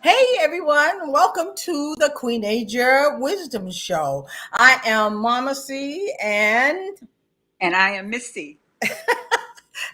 Hey everyone, welcome to the Queenager Wisdom Show. I am Mama C and And I am Missy.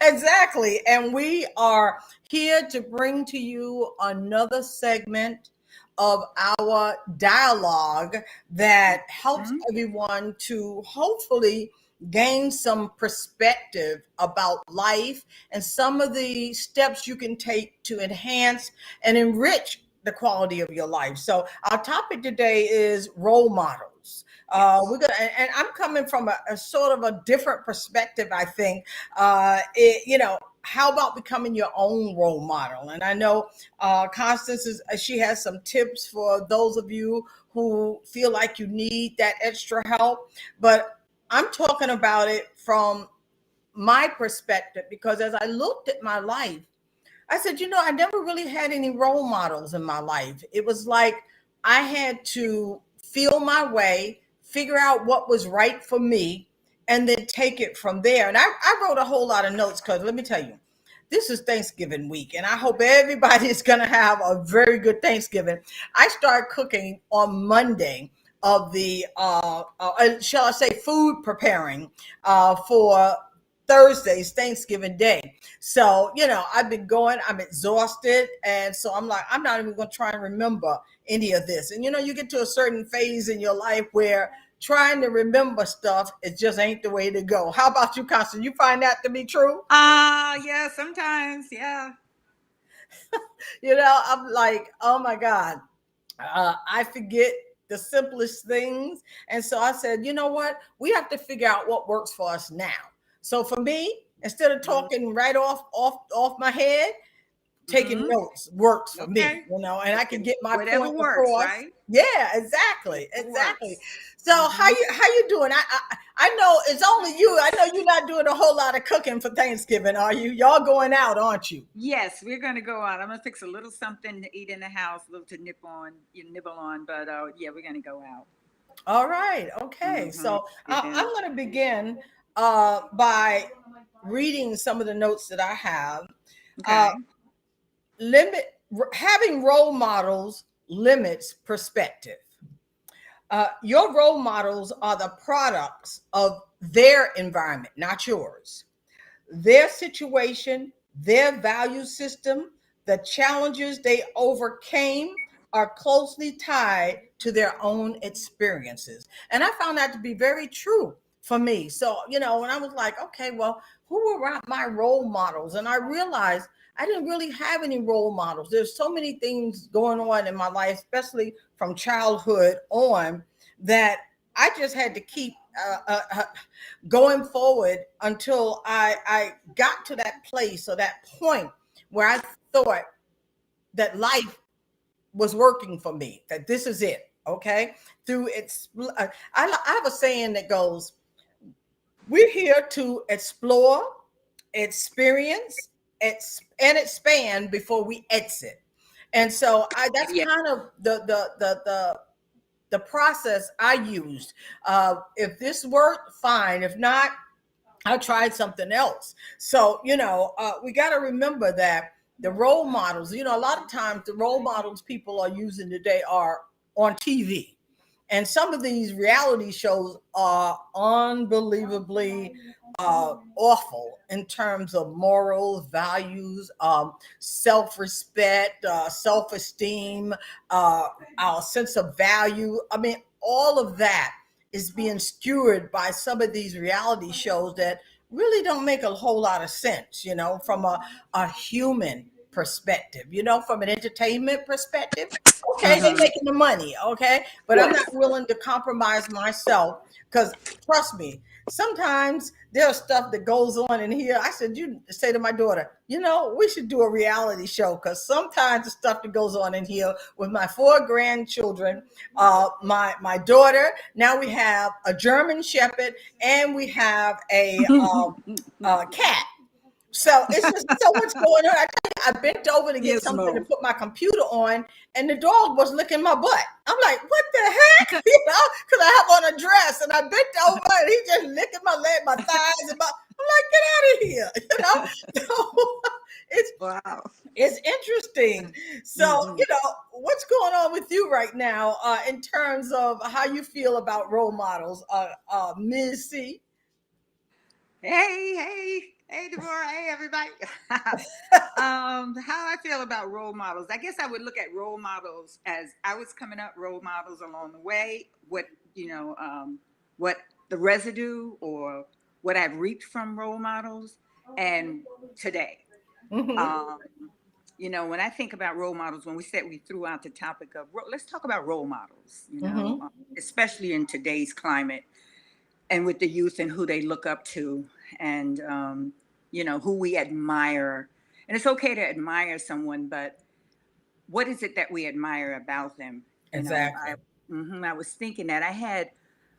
exactly, and we are here to bring to you another segment of our dialogue that helps everyone to hopefully gain some perspective about life and some of the steps you can take to enhance and enrich the quality of your life. So our topic today is role models. We're gonna, and I'm coming from a sort of a different perspective. I think, how about becoming your own role model? And I know Constance she has some tips for those of you who feel like you need that extra help. But I'm talking about it from my perspective because as I looked at my life, I said, I never really had any role models in my life. It was like I had to feel my way, figure out what was right for me, and then take it from there. And I wrote a whole lot of notes because let me tell you, this is Thanksgiving week, and I hope everybody is going to have a very good Thanksgiving. I started cooking on Monday of the, shall I say, food preparing for Thursday's Thanksgiving Day. So, I've been going, I'm exhausted. And so I'm like, I'm not even going to try and remember any of this. And, you get to a certain phase in your life where trying to remember stuff, it just ain't the way to go. How about you, Constance? You find that to be true? Yeah, sometimes, yeah. I'm like, oh my God, I forget the simplest things. And so I said, you know what? We have to figure out what works for us now. So for me, instead of talking right off my head, taking notes works for me, Okay. and I can get my Whatever point works, across. right? Yeah, exactly. Works. So how you doing? I know it's only you. I know you're not doing a whole lot of cooking for Thanksgiving, are you? Y'all going out, aren't you? Yes, we're gonna go out. I'm gonna fix a little something to eat in the house, a little to nibble on. But yeah, we're gonna go out. All right. Okay. So Yeah. I'm going to begin by reading some of the notes that I have. Uh, Okay. Having role models limits perspective. Your role models are the products of their environment, not yours. Their situation, their value system, the challenges they overcame are closely tied to their own experiences. And I found that to be very true for me. So, when I was like, okay, well, who were my role models? And I realized I didn't really have any role models. There's so many things going on in my life, especially from childhood on, that I just had to keep going forward until I got to that place or that point where I thought that life was working for me, that this is it. Okay. Through its, I have a saying that goes, we're here to explore, experience, and expand before we exit. And so that's Yeah. kind of the process I used. If this worked, fine. If not, I tried something else. So, we got to remember that the role models, a lot of times the role models people are using today are on TV. And some of these reality shows are unbelievably awful in terms of morals, values, self-respect, self-esteem, our sense of value. I mean, all of that is being skewered by some of these reality shows that really don't make a whole lot of sense, from a human perspective, from an entertainment perspective. Okay, they're making the money, okay, but I'm not Yes. willing to compromise myself because trust me, sometimes there's stuff that goes on in here. I said, you say to my daughter, we should do a reality show because sometimes the stuff that goes on in here with my 4 grandchildren, my daughter, now we have a German Shepherd and we have a cat. So it's just so much going on. I bent over to get something to Gizmo. put my computer on, and the dog was licking my butt. I'm like, what the heck? Because I have on a dress, and I bent over, and he just licking my leg, my thighs, and I'm like, get out of here. So it's Wow. it's interesting. So, what's going on with you right now in terms of how you feel about role models, Ms. C? Hey, Deborah. Hey, everybody. How I feel about role models. I guess I would look at role models as I was coming up, role models along the way. What the residue or what I've reaped from role models, and today. Mm-hmm. Um, when I think about role models, when we threw out the topic of let's talk about role models. Mm-hmm. Especially in today's climate and with the youth and who they look up to, and who we admire. And it's okay to admire someone, but what is it that we admire about them? Exactly. I was thinking that I had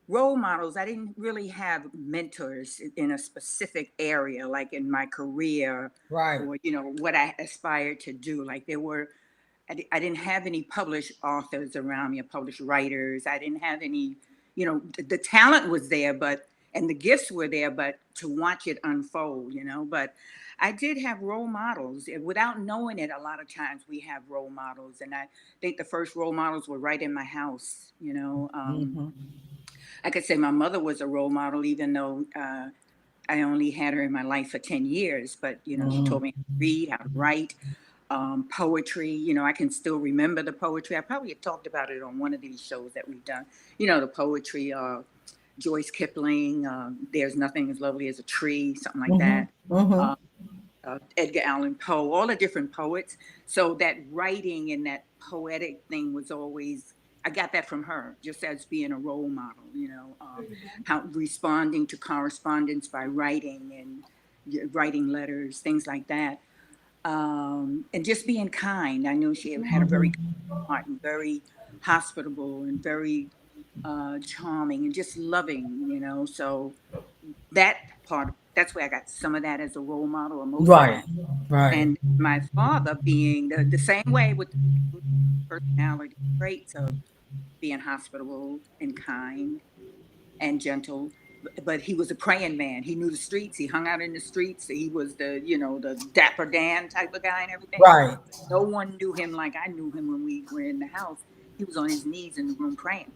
role models. I didn't really have mentors in a specific area, like in my career Right. or what I aspired to do. Like I didn't have any published authors around me or published writers. I didn't have any, the talent was there, and the gifts were there, but to watch it unfold. But I did have role models. Without knowing it, a lot of times we have role models. And I think the first role models were right in my house. Mm-hmm. I could say my mother was a role model, even though I only had her in my life for 10 years. But, she Mm-hmm. taught me how to read, how to write, poetry. I can still remember the poetry. I probably have talked about it on one of these shows that we've done. The poetry, Joyce Kipling, There's Nothing as Lovely as a Tree, something like that. Mm-hmm. Mm-hmm. Uh, Edgar Allan Poe, all the different poets. So that writing and that poetic thing was always, I got that from her, just as being a role model, how responding to correspondence by writing and writing letters, things like that. And just being kind. I knew she had a very kind heart and very hospitable and very charming and just loving, So that that's where I got some of that as a role model, or most of Right. that. Right. And my father being the same way, with the same personality traits of being hospitable and kind and gentle. But he was a praying man. He knew the streets. He hung out in the streets. He was the Dapper Dan type of guy and everything. Right. No one knew him like I knew him when we were in the house. He was on his knees in the room praying.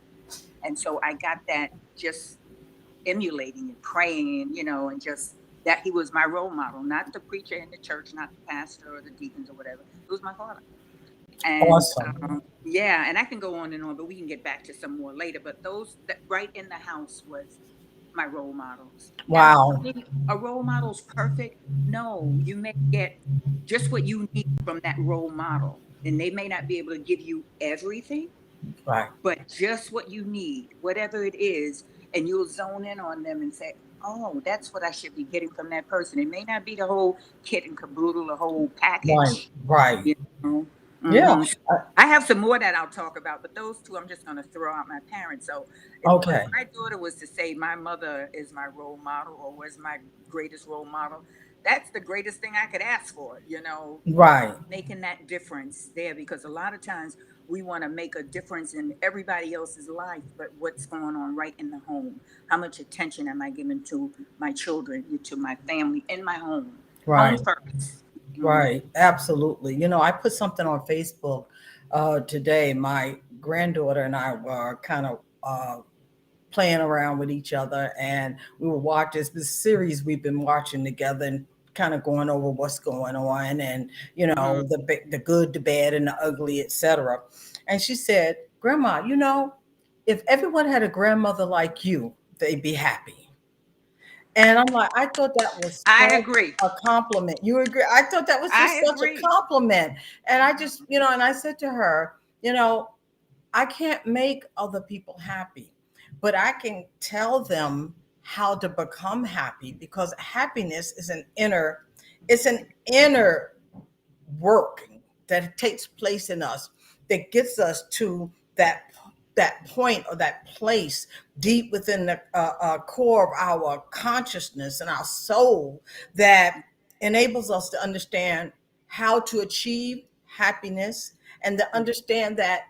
And so I got that just emulating and praying, and just that he was my role model, not the preacher in the church, not the pastor or the deacons or whatever. It was my father. And Awesome. yeah, and I can go on and on, but we can get back to some more later. But those that right in the house was my role models. Now, Wow. a role model's perfect. No, you may get just what you need from that role model, and they may not be able to give you everything, Right. but just what you need, whatever it is, and you'll zone in on them and say, "Oh, that's what I should be getting from that person." It may not be the whole kit and caboodle, the whole Right. package, Right. you know. Yeah. So I have some more that I'll talk about, but those two I'm just going to throw out my parents. So if Okay. my daughter was to say my mother is my role model or was my greatest role model, that's the greatest thing I could ask for, Right. making that difference there, because a lot of times we want to make a difference in everybody else's life, but what's going on right in the home? How much attention am I giving to my children, to my family, in my home? Home Right. first. Mhm. Right. Absolutely. I put something on Facebook today. My granddaughter and I were kind of playing around with each other, and we were watching this series we've been watching together and kind of going over what's going on, and Mhm. the good, the bad, and the ugly, etc. And she said, "Grandma, if everyone had a grandmother like you, they'd be happy." And I'm like, I thought that was I such agree. a compliment. You agree? I thought that was I just such a agree. compliment. And I just, and I said to her, I can't make other people happy, but I can tell them how to become happy, because happiness is an inner working that takes place in us, that gets us to that point or that place deep within the core of our consciousness and our soul, that enables us to understand how to achieve happiness, and to understand that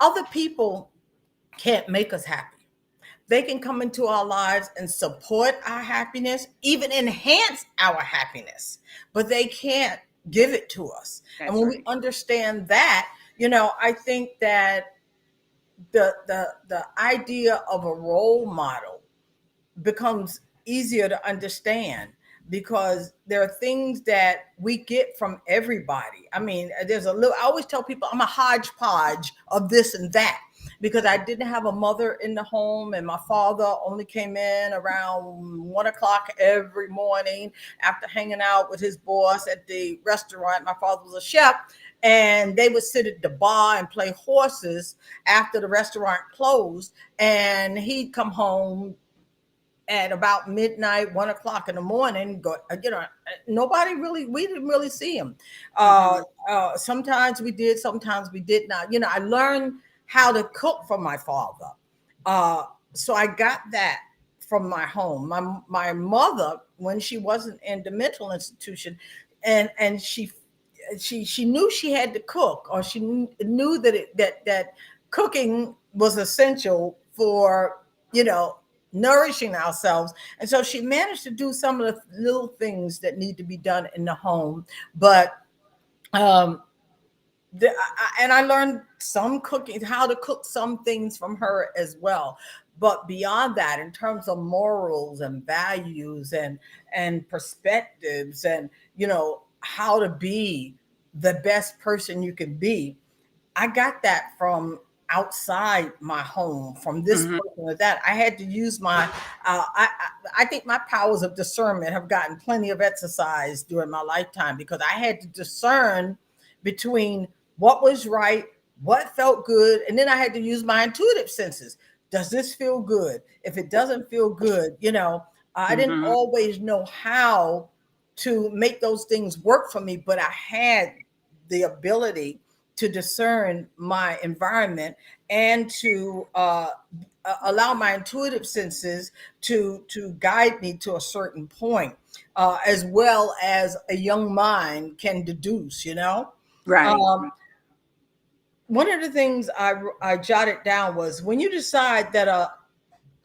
other people can't make us happy. They can come into our lives and support our happiness, even enhance our happiness, but they can't give it to us. That's And when right. we understand that, I think that the idea of a role model becomes easier to understand, because there are things that we get from everybody. I mean, there's a little, I always tell people I'm a hodgepodge of this and that, because I didn't have a mother in the home, and my father only came in around 1 o'clock every morning after hanging out with his boss at the restaurant. My father was a chef, and they would sit at the bar and play horses after the restaurant closed, and he'd come home at about midnight, 1 o'clock in the morning. Nobody really, we didn't really see him. Sometimes we did, sometimes we did not. I learned how to cook from my father. So I got that from my home. My mother, when she wasn't in the mental institution, and she knew she had to cook, or she knew that cooking was essential for, nourishing ourselves. And so she managed to do some of the little things that need to be done in the home. But um, and I learned some cooking, how to cook some things from her as well. But beyond that, in terms of morals and values and perspectives, and how to be the best person you can be, I got that from outside my home, from this Mhm. person or that. I had to use my, I think my powers of discernment have gotten plenty of exercise during my lifetime, because I had to discern between what was right, what felt good, and then I had to use my intuitive senses. Does this feel good? If it doesn't feel good, I didn't Mhm. always know how to make those things work for me, but I had the ability to discern my environment, and to allow my intuitive senses to guide me to a certain point, as well as a young mind can deduce. Right. Um, One of the things I jotted down was, when you decide that a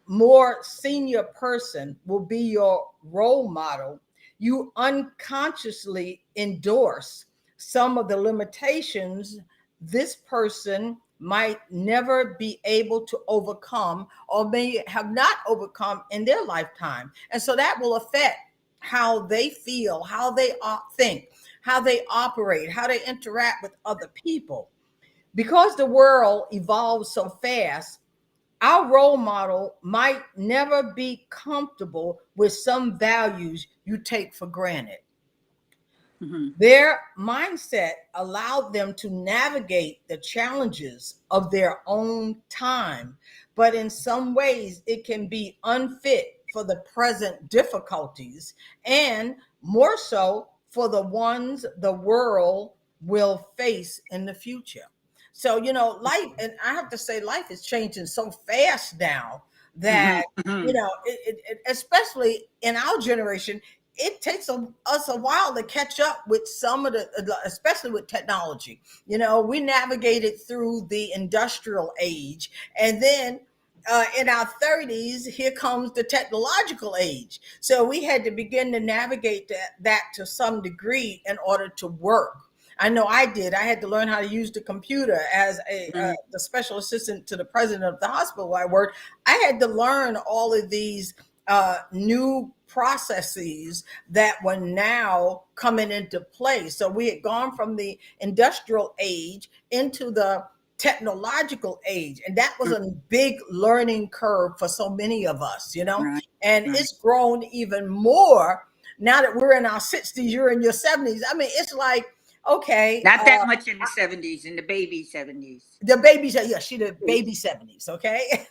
more senior person will be your role model, you unconsciously endorse some of the limitations this person might never be able to overcome, or may have not overcome in their lifetime. And so that will affect how they feel, how they think, how they operate, how they interact with other people. Because the world evolves so fast, our role model might never be comfortable with some values you take for granted. Mhm. Their mindset allowed them to navigate the challenges of their own time, but in some ways it can be unfit for the present difficulties, and more so for the ones the world will face in the future. So, life, and I have to say, life is changing so fast now Mhm. that, Mhm. especially in our generation, it takes us a while to catch up with some of especially with technology. We navigated through the industrial age, and then in our 30s, here comes the technological age. So we had to begin to navigate that to some degree in order to work. I know I did. I had to learn how to use the computer as Mhm. the special assistant to the president of the hospital where I worked. I had to learn all of these new processes that were now coming into play. So we had gone from the industrial age into the technological age, and that was Mhm. a big learning curve for so many of us. Right. And Right. it's grown even more now that we're in our 60s. You're in your 70s. I mean, it's like, okay, Not that much in the 70s, in the baby 70s. the baby's, yeah, she the baby 70s, okay.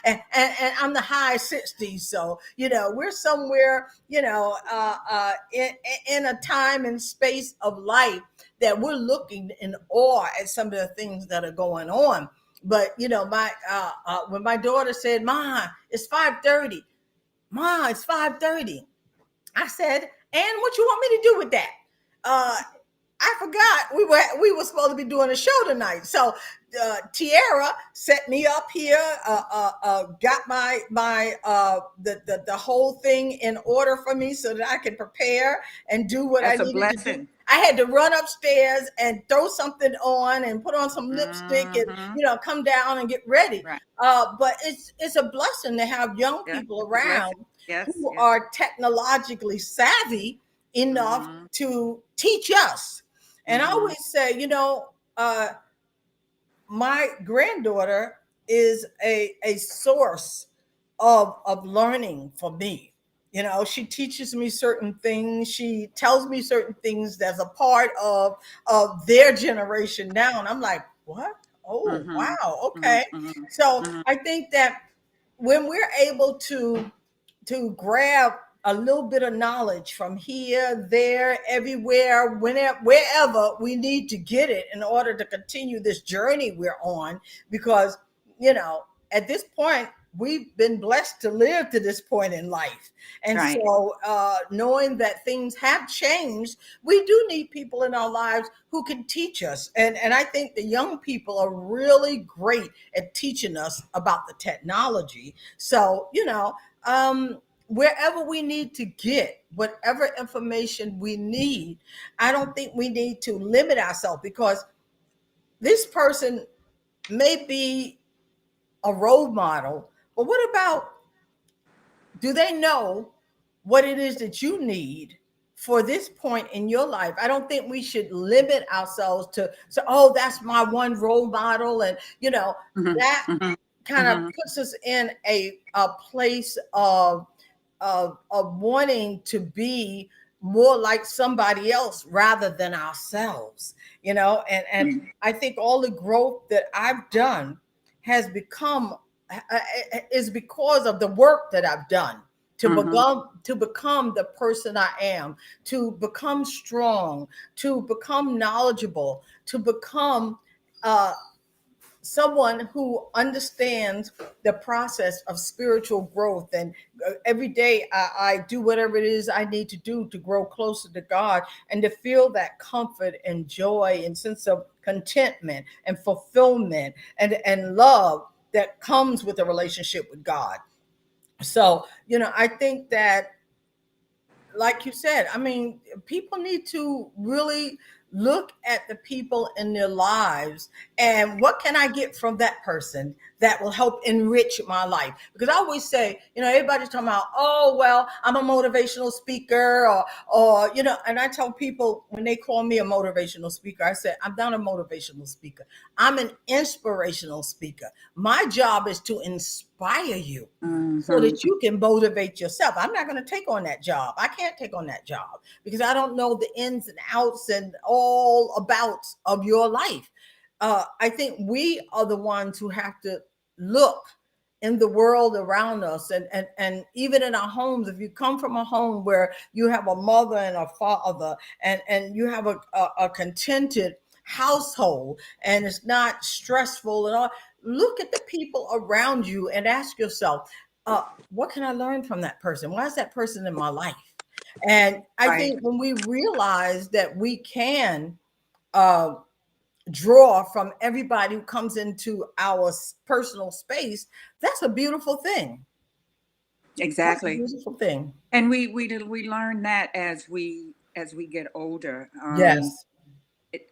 And I'm the high 60s. So, we're somewhere, in a time and space of life that we're looking in awe at some of the things that are going on. But, my when my daughter said, "Ma, it's 5:30. Ma, it's 5:30." I said, "And what you want me to do with that?" I forgot we were supposed to be doing a show tonight. So Tiara set me up here, got the whole thing in order for me so that I could prepare and do what I That's a needed to do. blessing. I had to run upstairs and throw something on and put on some lipstick and come down and get ready. Right. But it's a blessing to have young Yeah, people it's a blessing. around Yes, who yes. are technologically savvy enough to teach us. And I always say, my granddaughter is a source of learning for me. She teaches me certain things. She tells me certain things that's a part of their generation now. And I'm like, what? Oh, wow. Okay. So I think that when we're able to grab a little bit of knowledge from here, there, everywhere, whenever, wherever we need to get it in order to continue this journey we're on. Because, at this point, we've been blessed to live to this point in life. And Right. so, knowing that things have changed, we do need people in our lives who can teach us. And I think the young people are really great at teaching us about the technology. So, wherever we need to get whatever information we need, I don't think we need to limit ourselves, because this person may be a role model, but what about, do they know what it is that you need for this point in your life? I don't think we should limit ourselves to, so, oh, that's my one role model. And, that kind of puts us in a place of wanting to be more like somebody else rather than ourselves, and I think all the growth that I've done has become is because of the work that I've done to become the person I am, to become strong, to become knowledgeable, to become someone who understands the process of spiritual growth. And every day I do whatever it is I need to do to grow closer to God, and to feel that comfort and joy and sense of contentment and fulfillment and love that comes with a relationship with God. So, I think that, like you said, I mean, people need to really look at the people in their lives and what can I get from that person that will help enrich my life. Because I always say, everybody's talking about, oh, well, I'm a motivational speaker, or and I tell people when they call me a motivational speaker, I said, I'm not a motivational speaker. I'm an inspirational speaker. My job is to inspire you so that you can motivate yourself. I'm not going to take on that job. I can't take on that job because I don't know the ins and outs and all abouts of your life. I think we are the ones who have to look in the world around us, and even in our homes. If you come from a home where you have a mother and a father, and you have a contented household, and it's not stressful and all, look at the people around you and ask yourself, what can I learn from that person? Why is that person in my life? And I Right. think when we realize that we can uh, draw from everybody who comes into our personal space, that's a beautiful thing. That's a Exactly. beautiful thing. And we learn that as we get older. Yes.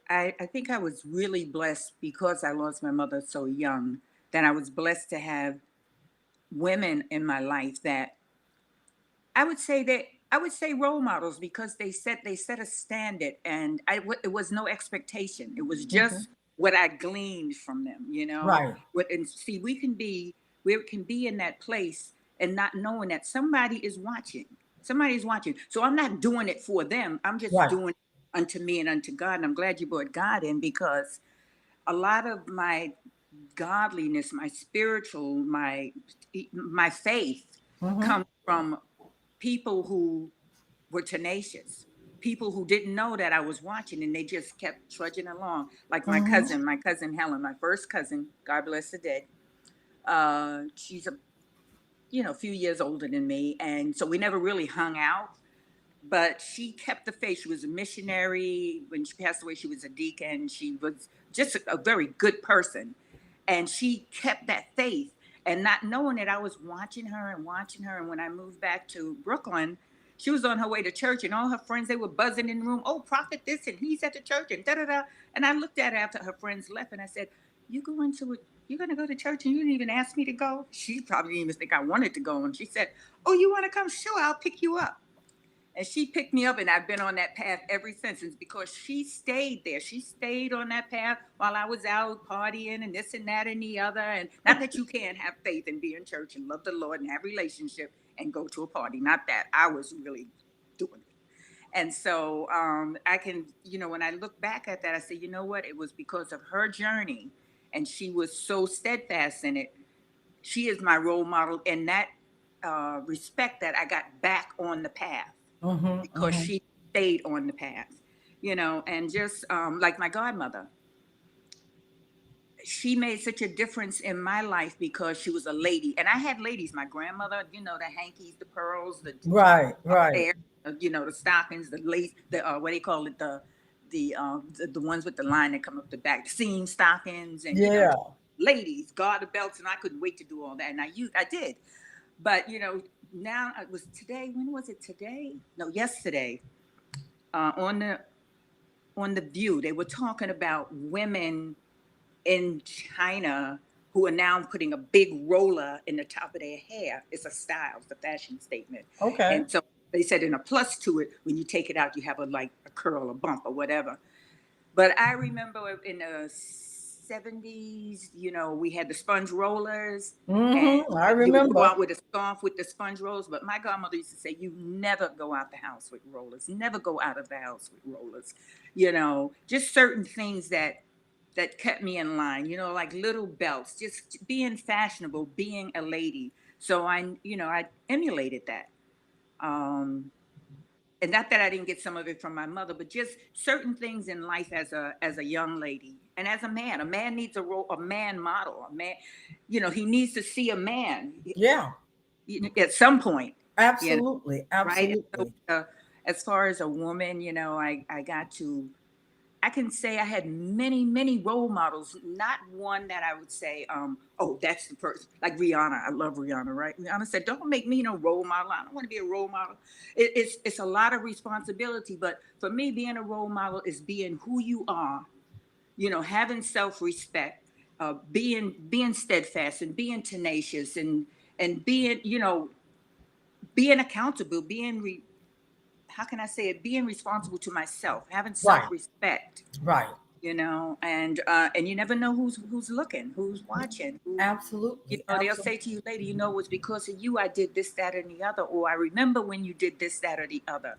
I think I was really blessed because I lost my mother so young, that I was blessed to have women in my life that I would say that I would say role models, because they set a standard, and it was no expectation. It was Mhm. just what I gleaned from them, you know. Right. And see, we can be in that place and not knowing that somebody is watching. Somebody's watching. So I'm not doing it for them. I'm just Right. doing it unto me and unto God. And I'm glad you brought God in, because a lot of my godliness, my spiritual, my faith Hmm. comes from people who were tenacious, people who didn't know that I was watching, and they just kept trudging along. Like Hmm. my cousin Helen, my first cousin, God bless the dead. She's a few years older than me, and so we never really hung out. but she kept the faith. She was a missionary. When she passed away, she was a deacon. She was just a very good person. And she kept that faith. And not knowing that, I was watching her and watching her. And when I moved back to Brooklyn, she was on her way to church, and all her friends, they were buzzing in the room. Oh, prophet this, and he's at the church, and da-da-da. And I looked at her after her friends left, and I said, you going to it? You're going to go to church and you didn't even ask me to go? She probably didn't even think I wanted to go. And she said, oh, you want to come? Sure, I'll pick you up. And she picked me up, and I've been on that path ever since. It's because she stayed there. She stayed on that path while I was out partying and this and that and the other. And not that you can't have faith and be in church and love the Lord and have relationship and go to a party. Not that. I was really doing it. And so I can, when I look back at that, I say, you know what? It was because of her journey, and she was so steadfast in it. She is my role model in that respect, that I got back on the path because she stayed on the path, and just like my godmother, she made such a difference in my life because she was a lady. And I had ladies, my grandmother, the hankies, the pearls, the Right. hair, the stockings, the lace, the what do you call it, the ones with the line that come up the back, the seam stockings, and ladies, garter belts, and I couldn't wait to do all that. And I did. But now it was today. When was it today? No, yesterday. On the View, they were talking about women in China who are now putting a big roller in the top of their hair. It's a style, it's a fashion statement. Okay. And so they said, in a plus to it, when you take it out, you have a curl, a bump, or whatever. But I remember in the 70s, we had the sponge rollers. And I you would go remember. out with a scarf with the sponge rollers. But my godmother used to say, you never go out the house with rollers. Never go out of the house with rollers. Just certain things that kept me in line, like little belts, just being fashionable, being a lady. So I emulated that. And not that I didn't get some of it from my mother, but just certain things in life as a young lady. And as a man needs a man model. A man, he needs to see a man. Yeah. At some point. Absolutely. Absolutely. Right. So, as far as a woman, I can say I had many, many role models. Not one that I would say, oh, that's the person. Like Rihanna. I love Rihanna, right? Rihanna said, don't make me no role model. I don't want to be a role model. It's a lot of responsibility. But for me, being a role model is being who you are, having self-respect, being steadfast and being tenacious and being, being accountable, how can I say it? Being responsible to myself, having self-respect. Right. And you never know who's looking, who's watching. Absolutely. They'll say to you later, it was because of you I did this, that, and the other, or I remember when you did this, that, or the other.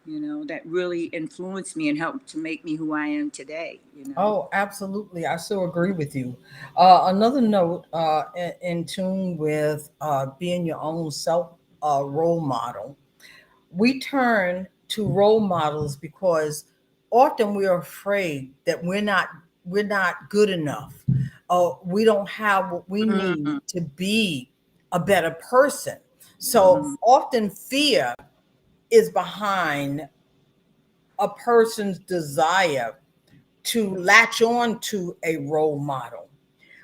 That really influenced me and helped to make me who I am today. Oh, absolutely. I so agree with you. Another note, in tune with being your own self role model, we turn to role models because often we are afraid that we're not good enough. We don't have what we need to be a better person. So often fear is behind a person's desire to latch on to a role model.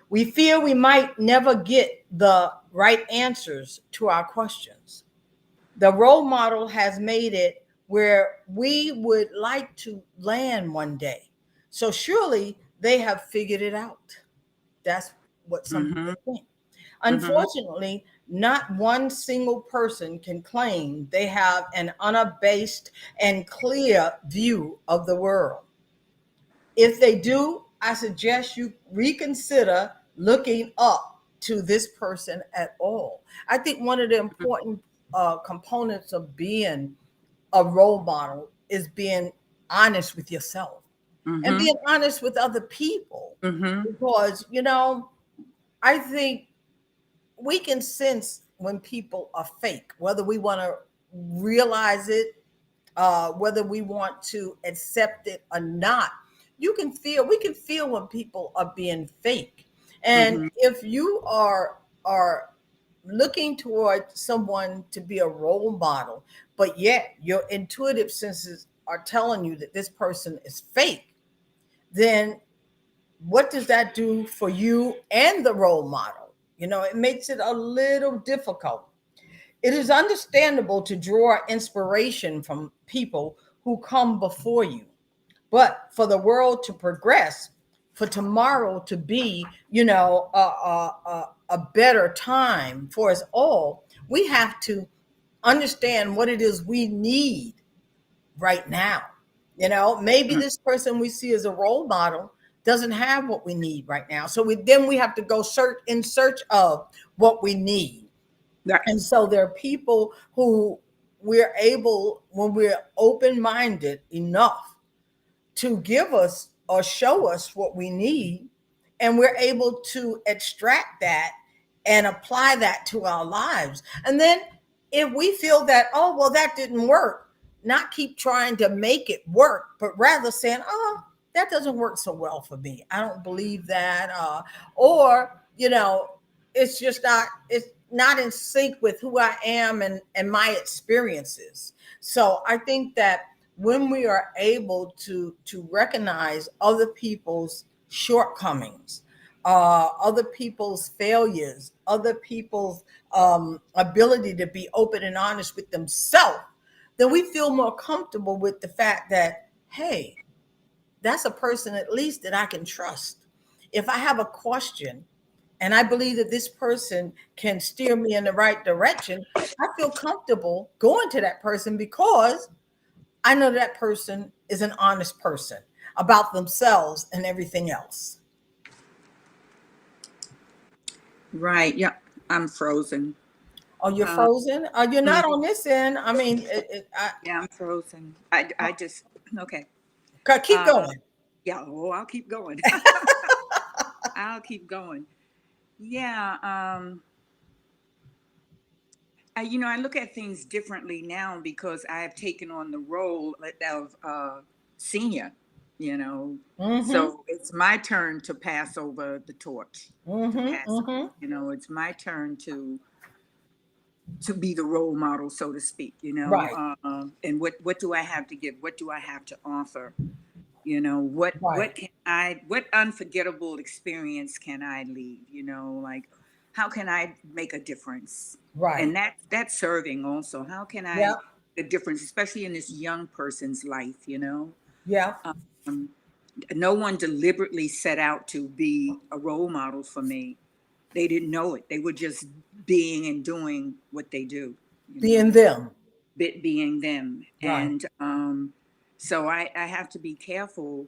We fear we might never get the right answers to our questions. The role model has made it where we would like to land one day. So surely they have figured it out. That's what some people think. Unfortunately, not one single person can claim they have an unabased and clear view of the world. If they do, I suggest you reconsider looking up to this person at all. I think one of the important components of being a role model is being honest with yourself and being honest with other people. Because, I think we can sense when people are fake, whether we want to realize it, whether we want to accept it or not. We can feel when people are being fake. And if you are looking toward someone to be a role model, but yet your intuitive senses are telling you that this person is fake, then what does that do for you and the role model? It makes it a little difficult. It is understandable to draw inspiration from people who come before you. But for the world to progress, for tomorrow to be, a better time for us all, we have to understand what it is we need right now. Maybe this person we see as a role model doesn't have what we need right now. So we have to go in search of what we need. Right. And so there are people who we're able, when we're open-minded enough, to give us or show us what we need, and we're able to extract that and apply that to our lives. And then if we feel that, oh, well, that didn't work, not keep trying to make it work, but rather saying, oh, that doesn't work so well for me. I don't believe that. Or, it's not in sync with who I am and my experiences. So I think that when we are able to recognize other people's shortcomings, other people's failures, other people's ability to be open and honest with themselves, then we feel more comfortable with the fact that, hey, that's a person at least that I can trust. If I have a question and I believe that this person can steer me in the right direction, I feel comfortable going to that person because I know that person is an honest person about themselves and everything else. Right. Yeah. I'm frozen. Oh, you're frozen? You're not on this end. I mean, Yeah, I'm frozen. I just, okay. Keep going. Yeah. Oh, I'll keep going. I'll keep going. Yeah. I look at things differently now because I have taken on the role of senior, so it's my turn to pass over the torch, it's my turn to be the role model, so to speak, Right. And what do I have to give? What do I have to offer? What Right. what unforgettable experience can I leave? Like, how can I make a difference? Right. And that's serving also. How can I Yeah. make a difference, especially in this young person's life? Yeah. Um, no one deliberately set out to be a role model for me. They didn't know it. They were just being and doing what they do. Being them. Being them. Right. And so I have to be careful.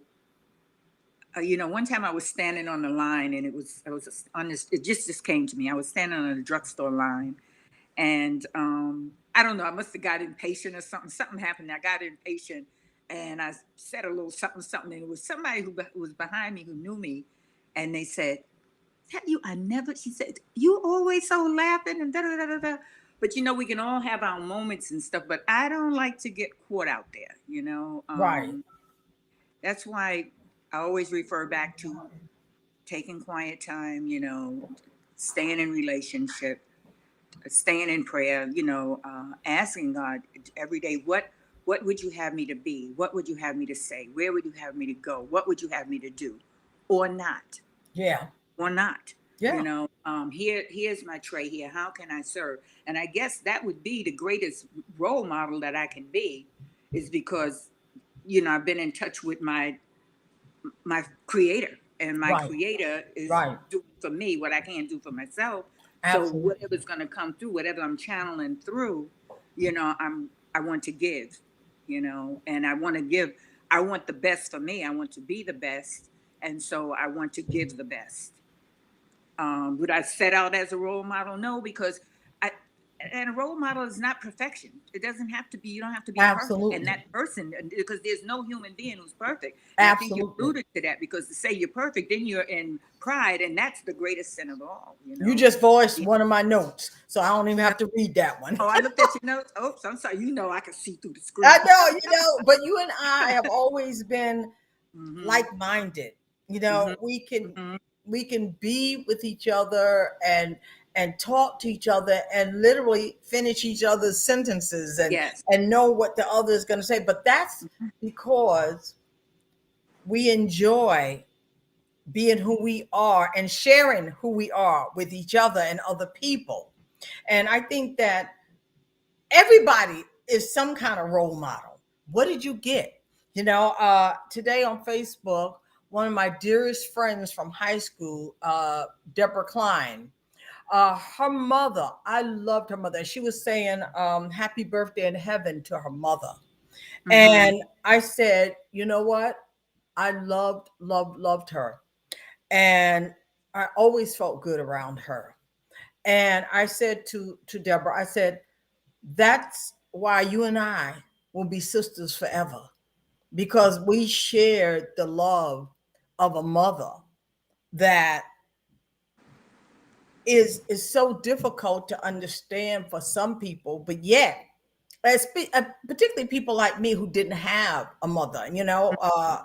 One time I was standing on the line, and I was on this. It just came to me. I was standing on a drugstore line, and I don't know. I must have got impatient or something. Something happened. I got impatient, and I said a little something, something. And it was somebody who was behind me who knew me, and they said, "Tell you, I never." She said, "You always so laughing and da da da da da." But we can all have our moments and stuff. But I don't like to get caught out there. Right. That's why I always refer back to taking quiet time, staying in relationship, staying in prayer, asking God every day, what would you have me to be? What would you have me to say? Where would you have me to go? What would you have me to do? Or not? Yeah. Or not? Yeah. Here's my tray here. How can I serve? And I guess that would be the greatest role model that I can be, is because, I've been in touch with my creator, and my Right. creator is Right. doing for me what I can't do for myself. So Absolutely. whatever's going to come through, whatever I'm channeling through, I want to give, and I want the best for me. I want to be the best. And so I want to give the best. Would I set out as a role model? No, because and a role model is not perfection. It doesn't have to be. You don't have to be perfect. And Absolutely. that person, because there's no human being who's perfect. And I think you Absolutely. alluded to that, because to say you're perfect, then you're in pride, and that's the greatest sin of all. You just voiced one of my notes, so I don't even have to read that one. Oh, I looked at your notes. Oh, I'm sorry. I can see through the screen. I know, but you and I have always been like-minded. Mhm. We can be with each other and and talk to each other and literally finish each other's sentences Yes. and know what the other is going to say. But that's because we enjoy being who we are and sharing who we are with each other and other people. And I think that everybody is some kind of role model. What did you get? Today on Facebook, one of my dearest friends from high school, Deborah Klein, her mother, I loved her mother. She was saying happy birthday in heaven to her mother. And I said, you know what? I loved her. And I always felt good around her. And I said to Deborah, I said, that's why you and I will be sisters forever, because we shared the love of a mother that is so difficult to understand for some people, but yet particularly people like me who didn't have a mother,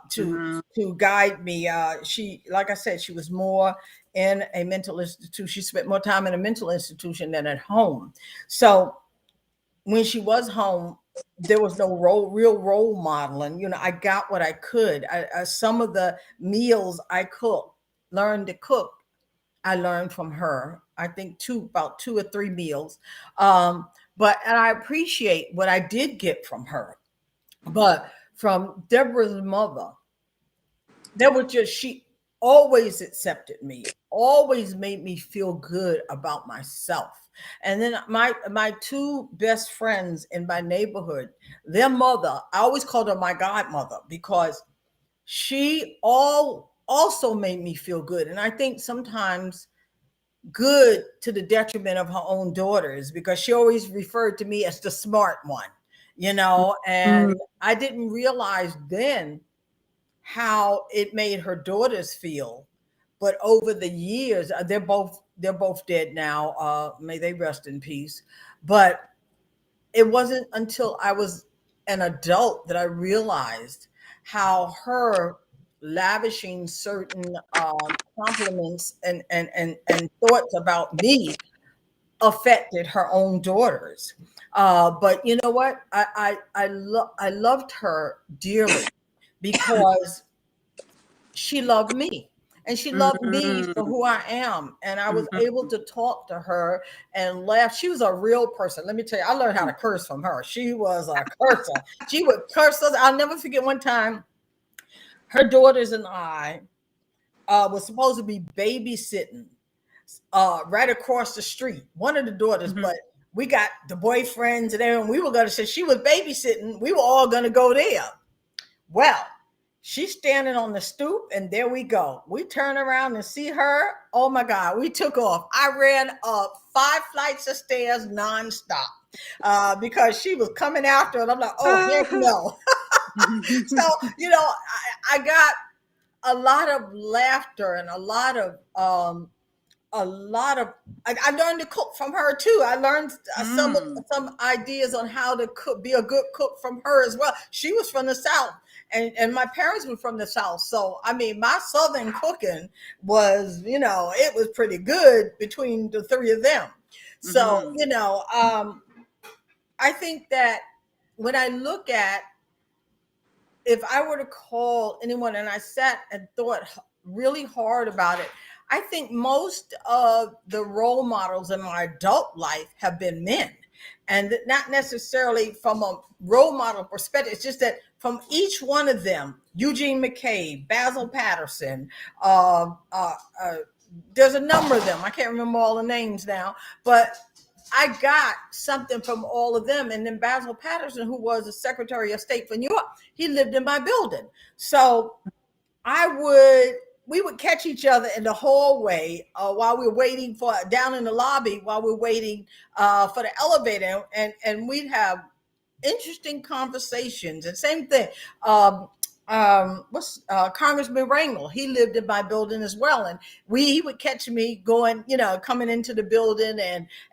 to guide me. She, like I said, she was more in a mental institution. She spent more time in a mental institution than at home. So when she was home, there was no real role modeling. I got what I could. Some of the meals I learned to cook, I learned from her. I think about 2 or 3 meals. And I appreciate what I did get from her. But from Deborah's mother, she always accepted me, always made me feel good about myself. And then my 2 best friends in my neighborhood, their mother, I always called her my godmother, because she also made me feel good. And I think sometimes good to the detriment of her own daughters, because she always referred to me as the smart one, and I didn't realize then how it made her daughters feel. But over the years, they're both dead now. May they rest in peace. But it wasn't until I was an adult that I realized how her lavishing certain compliments and thoughts about me affected her own daughters. But you know what? I loved her dearly, because she loved me. And she loved me for who I am. And I was able to talk to her and laugh. She was a real person. Let me tell you, I learned how to curse from her. She was a cursor. She would curse us. I'll never forget one time, her daughters and I was supposed to be babysitting right across the street. One of the daughters, but we got the boyfriends and everyone. We were going to say she was babysitting. We were all going to go there. Well, she's standing on the stoop, and there we go. We turn around and see her. Oh my God, we took off. I ran up 5 flights of stairs nonstop because she was coming after, and I'm like, oh, heck no. So, I got a lot of laughter and a lot of I learned to cook from her too. I learned some ideas on how to cook, be a good cook from her as well. She was from the South, and my parents were from the South. So I mean, my Southern cooking was, it was pretty good between the 3 of them. So I think that when I look at, if I were to call anyone, and I sat and thought really hard about it, I think most of the role models in my adult life have been men. And not necessarily from a role model perspective. It's just that from each one of them, Eugene McCabe, Basil Patterson, there's a number of them. I can't remember all the names now, but I got something from all of them. And then Basil Patterson, who was the Secretary of State for New York, he lived in my building. So we would catch each other in the hallway while we were waiting down in the lobby, while we were waiting for the elevator. And we'd have interesting conversations. And same thing. Congressman Rangel, he lived in my building as well. And he would catch me going, coming into the building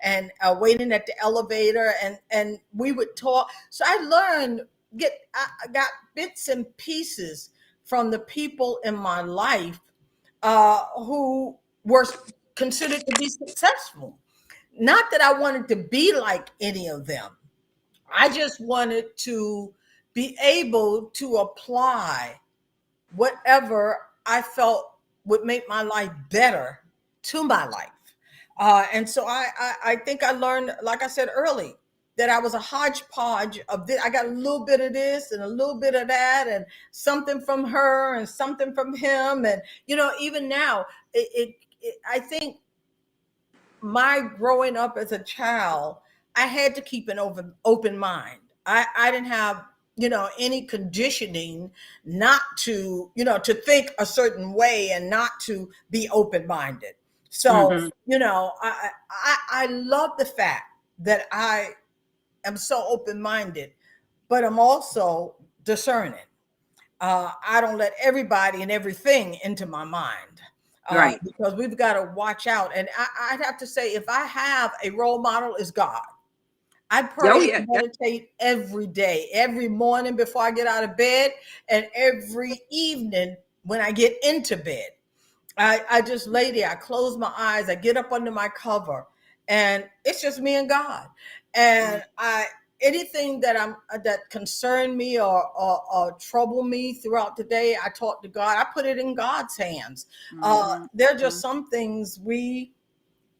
and waiting at the elevator, and we would talk. So I got bits and pieces from the people in my life who were considered to be successful. not that I wanted to be like any of them. I just wanted to be able to apply whatever I felt would make my life better to my life. And so I think I learned, like I said early, that I was a hodgepodge of this. I got a little bit of this and a little bit of that, and something from her and something from him. And, even now, I think my growing up as a child, I had to keep an open mind. I didn't have, any conditioning not to, to think a certain way and not to be open minded. So, Mm-hmm. I love the fact that I am so open minded, but I'm also discerning. I don't let everybody and everything into my mind, Right. because we've got to watch out. And I'd have to say, if I have a role model, is God. I Oh pray yeah. and meditate every day, every morning before I get out of bed, and every evening when I get into bed. I just lay there, I close my eyes, I get up under my cover, and it's just me and God. And anything that concern me or trouble me throughout the day, I talk to God. I put it in God's hands. Mm-hmm. There are just some things we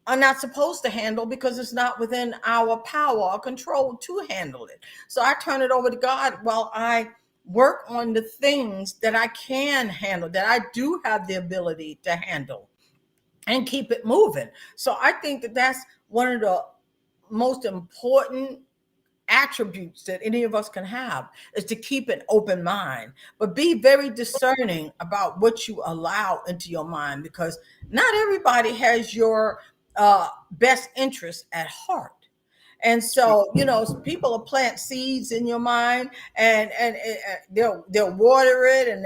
are not supposed to handle because it's not within our power or control to handle it. So I turn it over to God while I work on the things that I can handle, that I do have the ability to handle, and keep it moving. So I think that that's one of the most important attributes that any of us can have, is to keep an open mind, but be very discerning about what you allow into your mind, because not everybody has your best interest at heart. And so, people will plant seeds in your mind, and they'll water it, and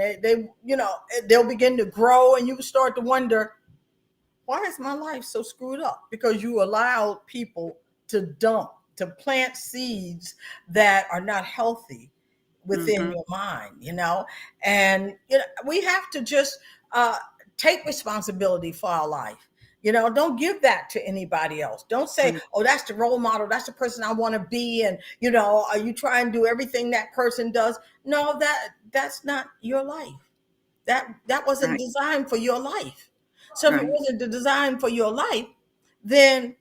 they'll begin to grow, and you start to wonder, why is my life so screwed up? Because you allowed people to plant seeds that are not healthy within Mm-hmm. your mind, and we have to just take responsibility for our life. Don't give that to anybody else. Don't say, oh, that's the role model, that's the person I want to be, and are you trying to do everything that person does? No, that's not your life. That wasn't Right. designed for your life. So if it Right. wasn't designed for your life, then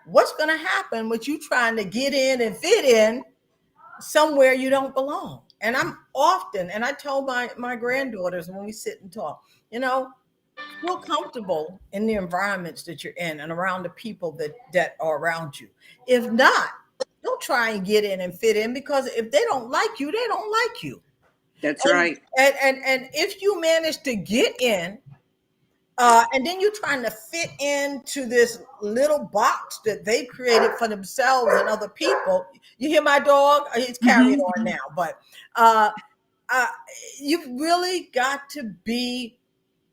what's going to happen with you trying to get in and fit in somewhere you don't belong? And I tell my granddaughters when we sit and talk, feel comfortable in the environments that you're in and around the people that are around you. If not, don't try and get in and fit in, because if they don't like you, they don't like you. That's And right. and if you manage to get in, and then you're trying to fit into this little box that they created for themselves and other people. You hear my dog? He's carrying on Mm-hmm. now, but uh, uh, you've really got to be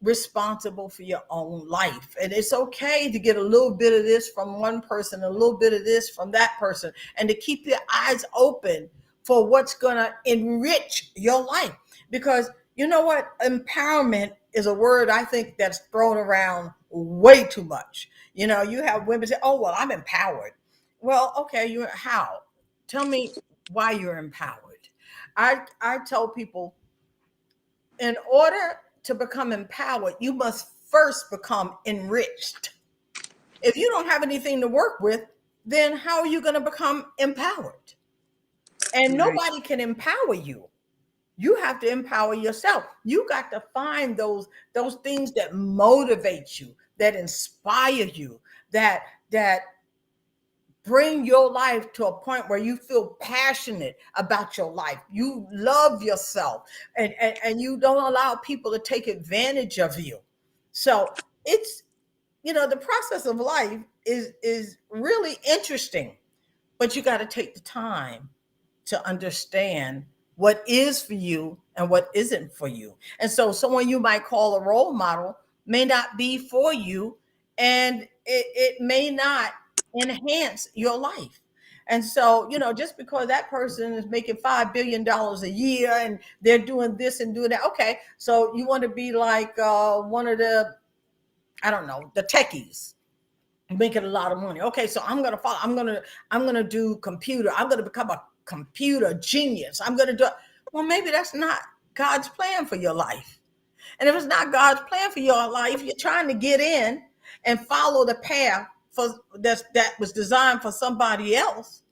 responsible for your own life. And it's okay to get a little bit of this from one person, a little bit of this from that person, and to keep your eyes open for what's going to enrich your life. Because you know what? Empowerment is a word I think that's thrown around way too much. You have women say, oh, well, I'm empowered. Well, okay, how? Tell me why you're empowered. I tell people, in order to become empowered, you must first become enriched. If you don't have anything to work with, then how are you going to become empowered? And Right. nobody can empower you. You have to empower yourself. You got to find those things that motivate you, that inspire you, that bring your life to a point where you feel passionate about your life. You love yourself, and you don't allow people to take advantage of you. So it's, the process of life is really interesting, but you got to take the time to understand what is for you and what isn't for you. And so someone you might call a role model may not be for you, and it may not enhance your life. And so, just because that person is making $5 billion a year and they're doing this and doing that, okay, so you want to be like one of the, I don't know, the techies. making a lot of money. Okay, so I'm gonna follow. I'm gonna do computer. I'm gonna become a computer genius. I'm gonna do. Well, maybe that's not God's plan for your life. And if it's not God's plan for your life, you're trying to get in and follow the path for that was designed for somebody else.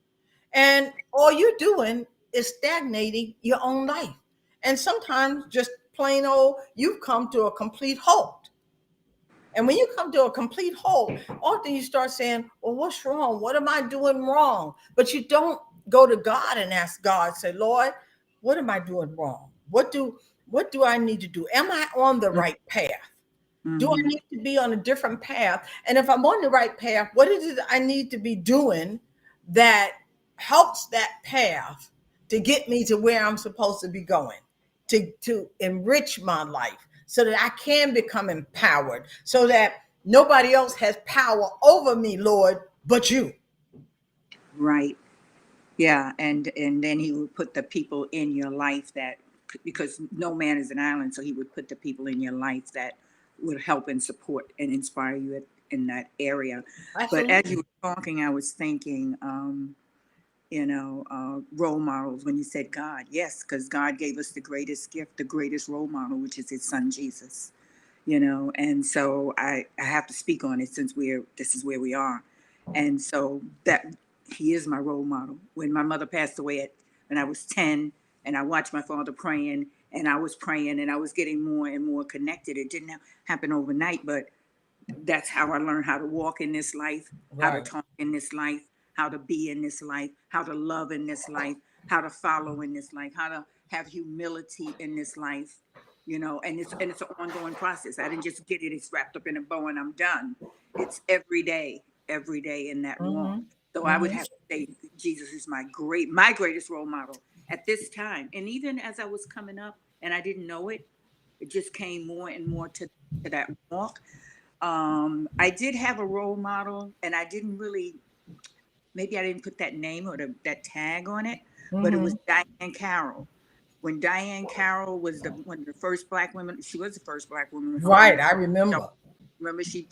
And all you're doing is stagnating your own life. And sometimes just plain old, you've come to a complete halt. And when you come to a complete halt, often you start saying, well, what's wrong? What am I doing wrong? But you don't go to God and ask God, say, Lord, what am I doing wrong? What do I need to do? Am I on the right path? Do I Mm-hmm. need to be on a different path? And if I'm on the right path, what is it I need to be doing that helps that path to get me to where I'm supposed to be going, to enrich my life so that I can become empowered, so that nobody else has power over me, Lord, but you. Right. Yeah, and then he would put the people in your life that, because no man is an island, so he would put the people in your life that would help and support and inspire you in that area. But as Absolutely. you were talking, I was thinking, role models. When you said God, yes, because God gave us the greatest gift, the greatest role model, which is His Son Jesus. And so I have to speak on it since this is where we are. And so that he is my role model. When my mother passed away when I was 10, and I watched my father praying, and I was praying, and I was getting more and more connected. It didn't happen overnight, but that's how I learned how to walk in this life, how to Right. talk in this life, how to be in this life, how to love in this life, how to follow in this life, how to have humility in this life. And it's an ongoing process. I didn't just get it, it's wrapped up in a bow and I'm done. It's every day in that walk. Mm-hmm. So I would Mm-hmm. have to say Jesus is my greatest role model at this time. And even as I was coming up and I didn't know it, it just came more and more to that walk. I did have a role model, and I didn't really, maybe I didn't put that name or that tag on it, but it was Mm-hmm. Diane Carroll. When Diane Carroll was one of the first Black women, she was the first Black woman to own Right. a I show. remember. Remember, she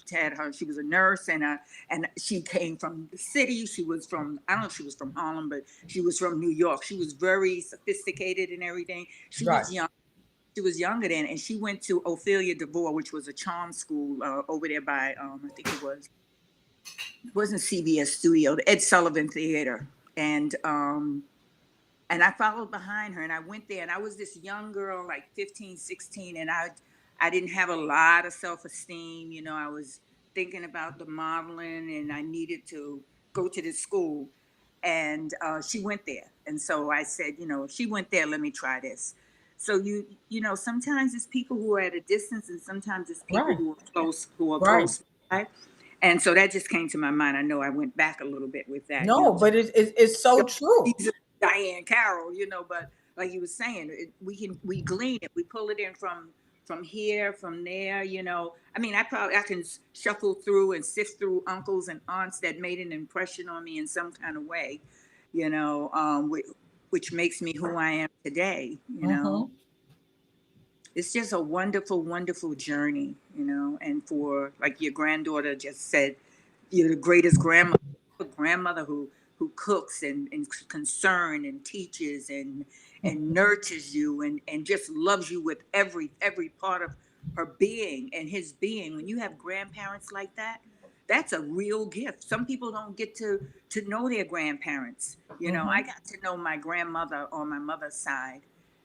was a nurse, and she came from the city. She was from, I don't know if she was from Harlem, but she was from New York. She was very sophisticated and everything. She Right. was young. She was younger then, and she went to Ophelia DeVore, which was a charm school over there by, I think it wasn't CBS Studio, the Ed Sullivan Theater, and I followed behind her, and I went there, and I was this young girl, like 15, 16, and I didn't have a lot of self-esteem. I was thinking about the modeling, and I needed to go to this school, and she went there, and so I said, if she went there, let me try this. So sometimes it's people who are at a distance, and sometimes it's people Right. who are Right. close by. And so that just came to my mind. I know I went back a little bit with that, No, but it's so true. Jesus, Diane Carroll, but like you were saying, we glean it, we pull it in from here, from there. I mean, I can shuffle through and sift through uncles and aunts that made an impression on me in some kind of way, which makes me who I am today. Mm-hmm. It's just a wonderful, wonderful journey, and for, like your granddaughter just said, you're the greatest grandmother, a grandmother who cooks and concerned and teaches and nurtures you and just loves you with every part of her being and his being. When you have grandparents like that, that's a real gift. Some people don't get to know their grandparents. I Mm-hmm. got to know my grandmother on my mother's side,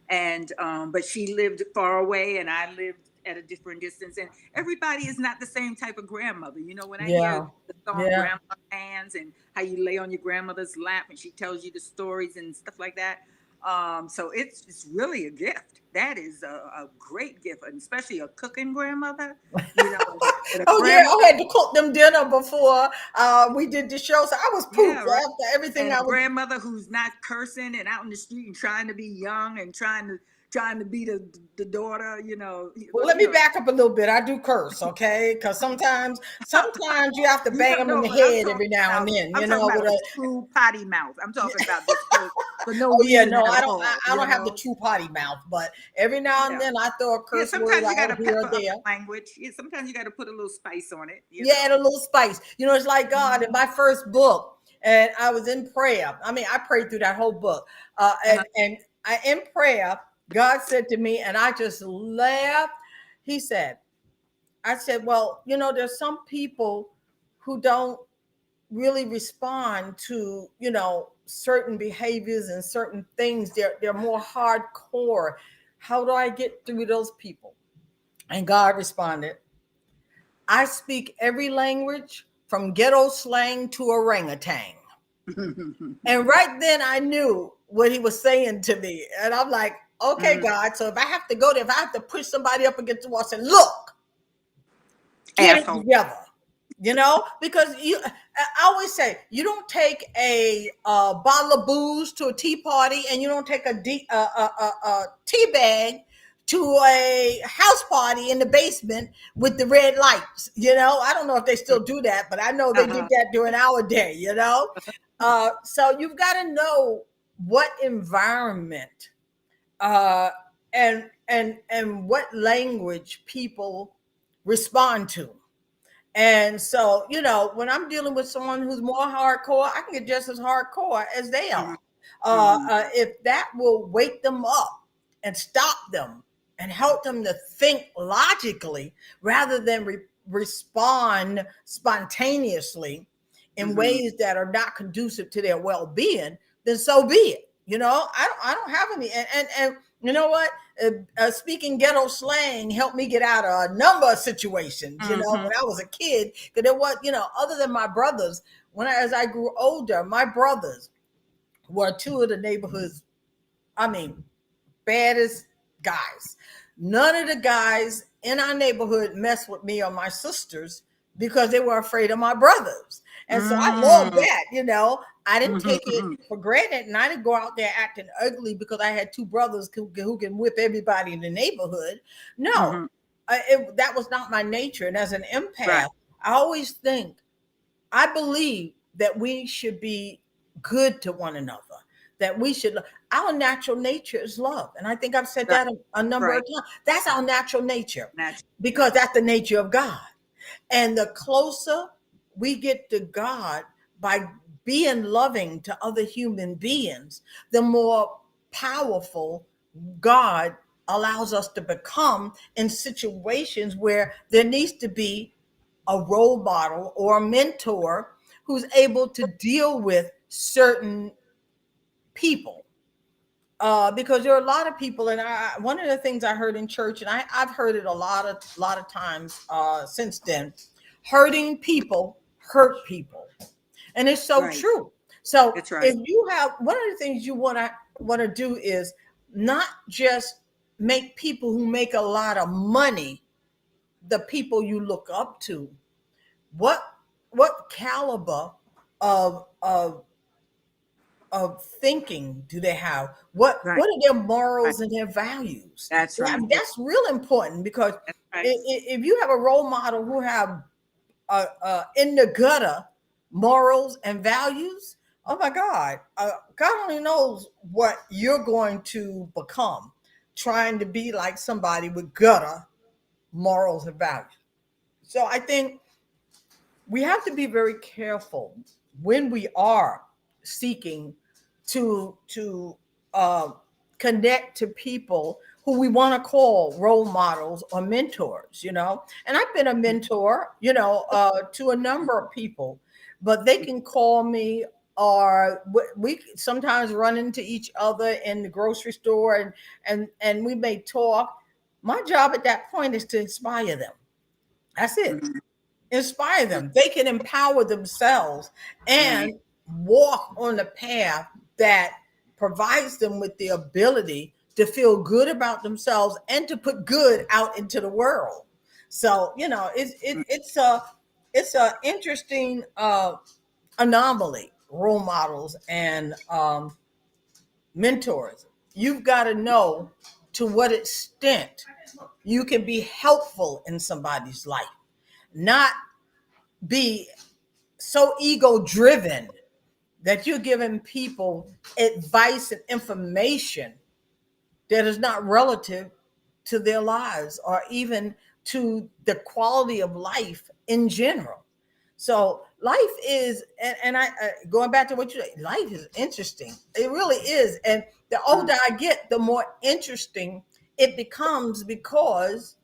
and but she lived far away and I lived at a different distance, and everybody is not the same type of grandmother. When I hear Yeah. the song Yeah. Grandma's Hands and how you lay on your grandmother's lap and she tells you the stories and stuff like that, so it's really a gift. That is a great gift, and especially a cooking grandmother, and a Oh yeah, I grandmother. had to cook them dinner before we did the show, so I was Yeah, pooped right. after everything And a I was. grandmother who's not cursing and out in the street and trying to be young and trying to, trying to be the daughter, Well, let me back up a little bit. I do curse, okay? Because sometimes you have to bang them in the No, but I'm head talking every now and about then, I'm talking about with a a. true potty mouth. I'm talking about just for no Oh yeah, reason no, at I don't. all. I don't have the true potty mouth, but every now and Yeah. then I throw a Yeah, curse word sometimes you got out to here or pepper up there. the language. Yeah, sometimes you got to put a little spice on it. Yeah, and a little spice. It's like God in my first book, and I was in prayer. I mean, I prayed through that whole book, and I in prayer, God said to me, and I just laughed. He said, "I said, well, there's some people who don't really respond to certain behaviors and certain things. They're more hardcore. How do I get through those people?" And God responded, "I speak every language from ghetto slang to orangutan." And right then I knew what he was saying to me. And I'm like, okay, God, so if I have to go there, if I have to push somebody up against the wall and say, look, get it Asshole. together. Because I always say you don't take a bottle of booze to a tea party, and you don't take a tea bag to a house party in the basement with the red lights. I don't know if they still do that, but I know they did that during our day. So you've got to know what environment and what language people respond to. And so, when I'm dealing with someone who's more hardcore, I can get just as hardcore as they are. If that will wake them up and stop them and help them to think logically rather than respond spontaneously in ways that are not conducive to their well-being, then so be it. I don't have any, and you know what? Speaking ghetto slang helped me get out of a number of situations. When I was a kid, because there was, other than my brothers, as I grew older, my brothers were two of the neighborhood's, I mean, baddest guys. None of the guys in our neighborhood messed with me or my sisters because they were afraid of my brothers. And so I love that. I didn't take it for granted, and I didn't go out there acting ugly because I had two brothers who can whip everybody in the neighborhood. No, that was not my nature. And as an empath, Right. I always think, I believe that we should be good to one another, that we should, our natural nature is love. And I think I've said that a number of times. That's our natural nature because that's the nature of God. And the closer we get to God by being loving to other human beings, the more powerful God allows us to become in situations where there needs to be a role model or a mentor who's able to deal with certain people. Because there are a lot of people, and one of the things I heard in church, and I've heard it a lot of times since then, hurting people hurt people, and it's so true. So That's right. if you have, one of the things you want to do is not just make people who make a lot of money the people you look up to. What caliber of thinking do they have? What Right. are their Right. morals and their values? That's right. That's real important, because That's right. if you have a role model who have in the gutter morals and values, oh my God, God only knows what you're going to become trying to be like somebody with gutter morals and values. So I think we have to be very careful when we are seeking to uh, connect to people who we want to call role models or mentors. And I've been a mentor, to a number of people, but they can call me, or we sometimes run into each other in the grocery store, and we may talk. My job at that point is to inspire them. That's it. Mhm. Inspire them. They can empower themselves Right. and walk on the path that provides them with the ability to feel good about themselves and to put good out into the world. So it's a interesting anomaly. Role models and mentors. You've got to know to what extent you can be helpful in somebody's life, not be so ego driven that you're giving people advice and information that is not relative to their lives or even to the quality of life in general. So life is, and I going back to what you said, life is interesting. It really is. And the older I get, the more interesting it becomes, because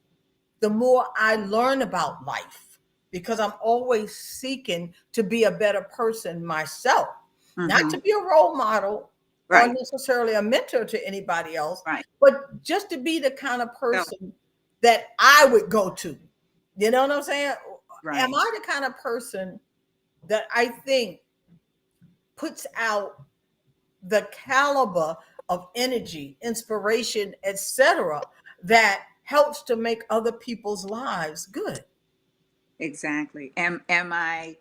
the more I learn about life, because I'm always seeking to be a better person myself, not to be a role model or Right. necessarily a mentor to anybody else, Right. but just to be the kind of person that I would go to. You know what I'm saying? Right. Am I the kind of person that I think puts out the caliber of energy, inspiration, etc., that helps to make other people's lives good? Exactly. Am I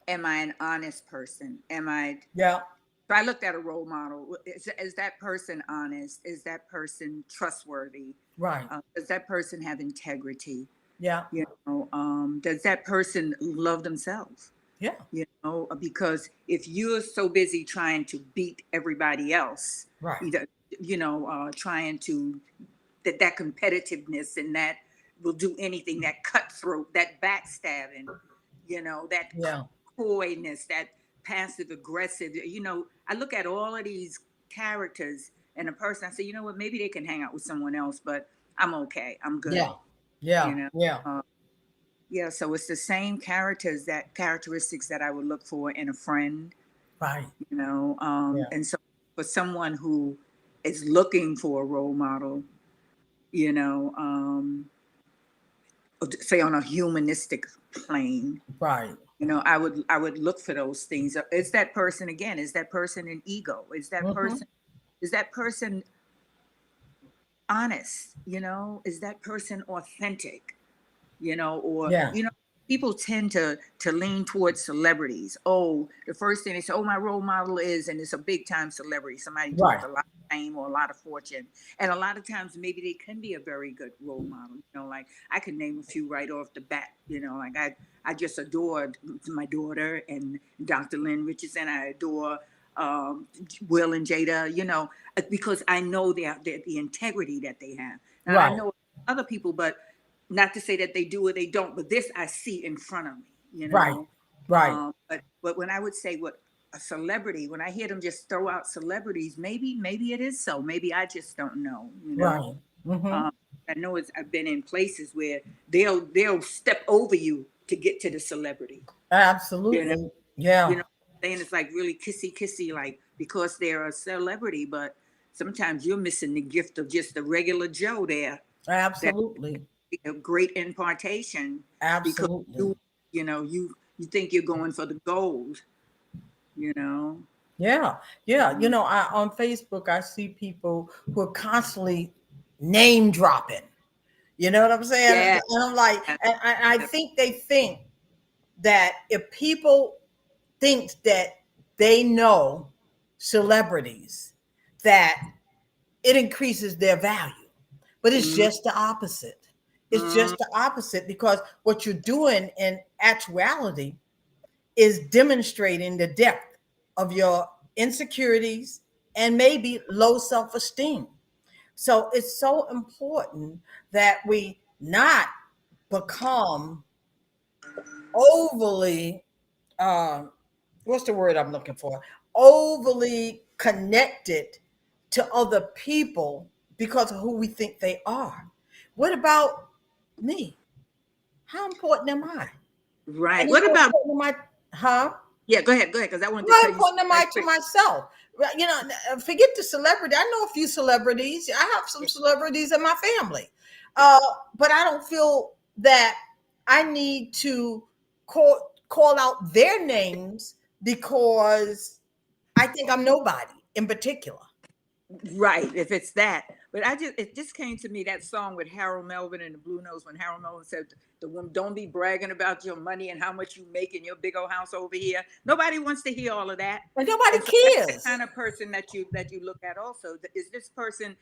an honest person? Am I? Yeah. So I looked at a role model. Is that person honest? Is that person trustworthy? Right. Does that person have integrity? Yeah. You know, does that person love themselves? Yeah. You know, because if you're so busy trying to beat everybody else, Right. either, trying to that competitiveness, and that will do anything, that cutthroat, that backstabbing, that Yeah. coyness, that passive aggressive. I look at all of these characters and a person, I say, you know what, maybe they can hang out with someone else, but I'm okay. I'm good. Yeah. Yeah. You know. Yeah. Yeah, so it's the same characteristics that I would look for in a friend, Right. Yeah. and so for someone who is looking for a role model, you know, say on a humanistic plane, Right. I would look for those things. Is that person, again? Is that person an ego? Is that Mm-hmm. person? Is that person honest? Is that person authentic? Or Yeah. people tend to lean towards celebrities. Oh, the first thing they say, oh, my role model is, and it's a big time celebrity, somebody Right. with a lot of fame or a lot of fortune. And a lot of times maybe they can be a very good role model. Like I could name a few right off the bat. Like I just adored my daughter and Dr. Lynn Richardson. I adore Will and Jada, because I know the integrity that they have. Now I Right. know other people, but not to say that they do or they don't, but this I see in front of me, Right. Right. But when I would say what a celebrity, when I hear them just throw out celebrities, maybe it is so. Maybe I just don't know. Right. Mm-hmm. I know I've been in places where they'll step over you to get to the celebrity. Absolutely. Yeah. You know, saying it's like really kissy, like because they're a celebrity, but sometimes you're missing the gift of just the regular Joe there. Absolutely. A great impartation because Absolutely. you think you're going for the gold, you know. Yeah. Yeah. On Facebook, I see people who are constantly name dropping. You know what I'm saying? Yeah, And I'm like, and I think they think that if people think that they know celebrities, that it increases their value. But it's mm, just the opposite. It's mm, just the opposite, because what you're doing in actuality is demonstrating the depth of your insecurities and maybe low self-esteem. So it's so important that we not become overly what's the word I'm looking for? Overly connected to other people because of who we think they are. What about me? How important am I? right. And What how about? important am I? Huh? Yeah, go ahead, because I wanted to How tell you important am right I to quick. myself? Well, forget the celebrity. I know a few celebrities. I have some celebrities in my family, but I don't feel that I need to call out their names because I think I'm nobody in particular. Right, if it's that. But it just came to me, that song with Harold Melvin and the Blue Notes, when Harold Melvin said, the woman, don't be bragging about your money and how much you make in your big old house over here. Nobody wants to hear all of that. And nobody And so that's the cares. kind of person that you look at also. Is this person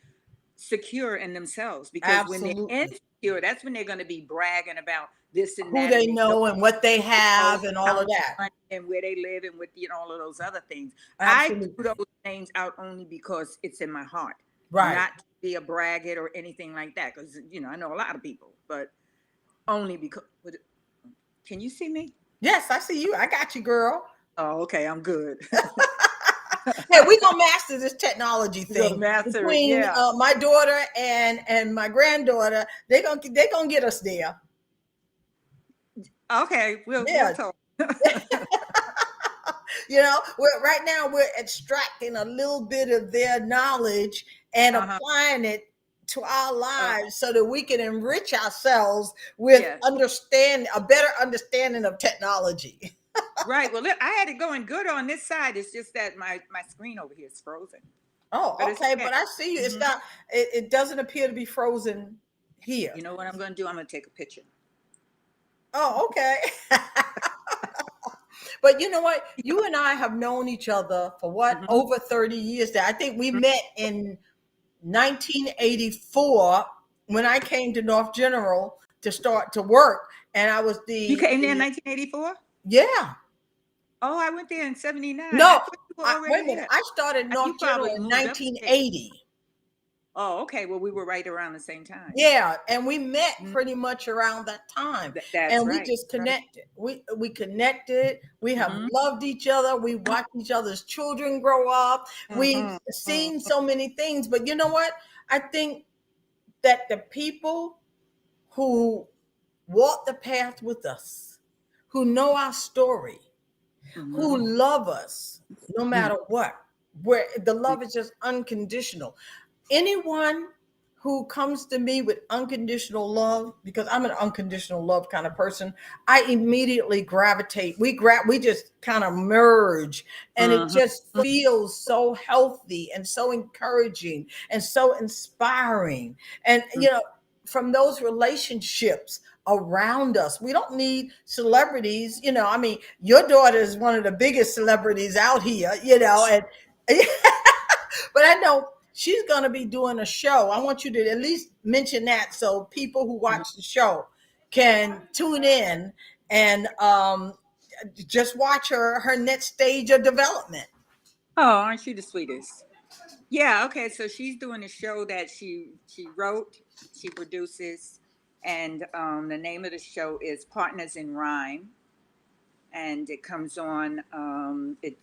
secure in themselves, because when they're Absolutely. insecure, that's when they're going to be bragging about this and Who that, they and they know and what they have and all how of much that. money and where they live and with, all of those other things. I Absolutely. do those names out only because it's in my heart, Right. not to be a braggart or anything like that. Because I know a lot of people, but only because. Can you see me? Yes, I see you. I got you, girl. Oh, okay, I'm good. Hey, we're gonna master this technology We're gonna thing master it, between yeah. my daughter and my granddaughter. They're gonna get us there. Okay, we'll Yeah. talk. Right now we're extracting a little bit of their knowledge and applying it to our lives so that we can enrich ourselves with Yes. a better understanding of technology. Right. Well, look, I had it going good on this side. It's just that my screen over here is frozen. Oh, But it's okay. okay. But I see you. It's not. It doesn't appear to be frozen here. You know what I'm going to do? I'm going to take a picture. Oh, okay. But you know what? You and I have known each other for what? Over 30 years now. I think we met in 1984 when I came to North General to start to work. And I was You came there in 1984? Yeah. Oh, I went there in 79. No, I thought you were wait already a minute. there. I started You North General probably in moved up. 1980. Oh, okay. Well, we were right around the same time. Yeah, and we met pretty much around that time. That's and we right. just connected. We connected. We have loved each other. We watched each other's children grow up. We've seen so many things. But you know what? I think that the people who walk the path with us, who know our story, who love us no matter what, where the love is just unconditional. Anyone who comes to me with unconditional love, because I'm an unconditional love kind of person, I immediately gravitate. We just kind of merge, and it just feels so healthy and so encouraging and so inspiring. And from those relationships around us, we don't need celebrities. I mean, your daughter is one of the biggest celebrities out here, and but I know she's going to be doing a show. I want you to at least mention that so people who watch the show can tune in and just watch her next stage of development. Oh, aren't you the sweetest? Yeah. Okay. So she's doing a show that she wrote, she produces, and the name of the show is Partners in Rhyme, and it comes on. It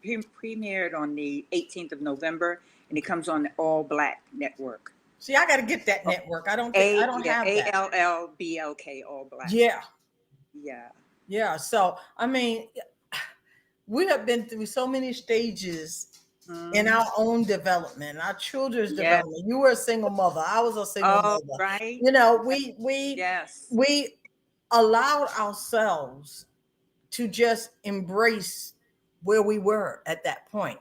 premiered on the 18th of November, and it comes on the All Black Network. See, I got to get that network. I don't have that. ALLBLK, All Black. Yeah. Yeah. Yeah. So, I mean, we have been through so many stages in our own development, our children's development. You were a single mother. I was a single mother. Right. We allowed ourselves to just embrace where we were at that point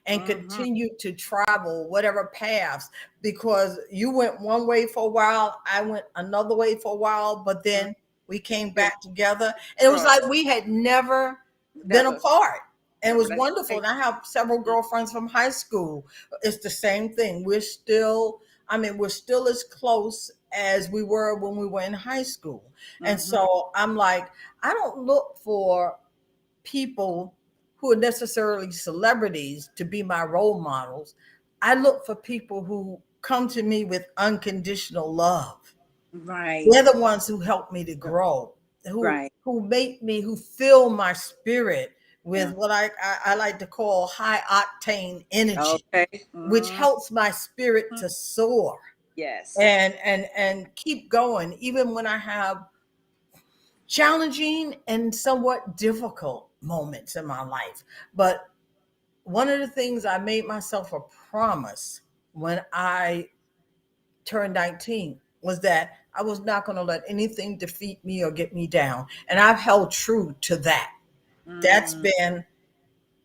and continue to travel whatever paths, because you went one way for a while, I went another way for a while, but then we came back together, and it was like we had never been apart. And it was wonderful. And I have several girlfriends from high school. It's the same thing. We're still as close as we were when we were in high school. And so I'm like, I don't look for people who are necessarily celebrities to be my role models. I look for people who come to me with unconditional love. Right. They're the ones who help me to grow, who fill my spirit with what I like to call high octane energy, which helps my spirit to soar. Yes. And keep going, even when I have challenging and somewhat difficult moments in my life. But one of the things I made myself a promise when I turned 19 was that I was not going to let anything defeat me or get me down. And I've held true to that. That's been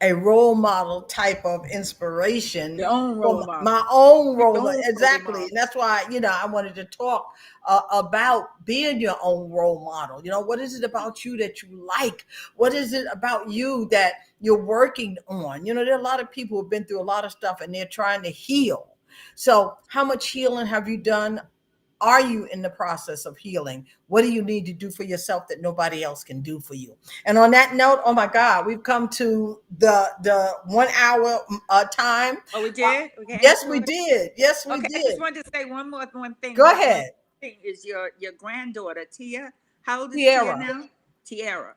a role model type of inspiration. Your own role model. My own role model. Exactly. And that's why, I wanted to talk about being your own role model. What is it about you that you like? What is it about you that you're working on? There are a lot of people who've been through a lot of stuff and they're trying to heal. So how much healing have you done? Are you in the process of healing? What do you need to do for yourself that nobody else can do for you? And on that note, oh my God, we've come to the 1 hour time. Oh, we did? We came Yes, to we it? did. Yes, we Okay, I just did. wanted to say one thing. Go One ahead. thing is your granddaughter, Tia. How old is Tia Tiara, now? Tiara.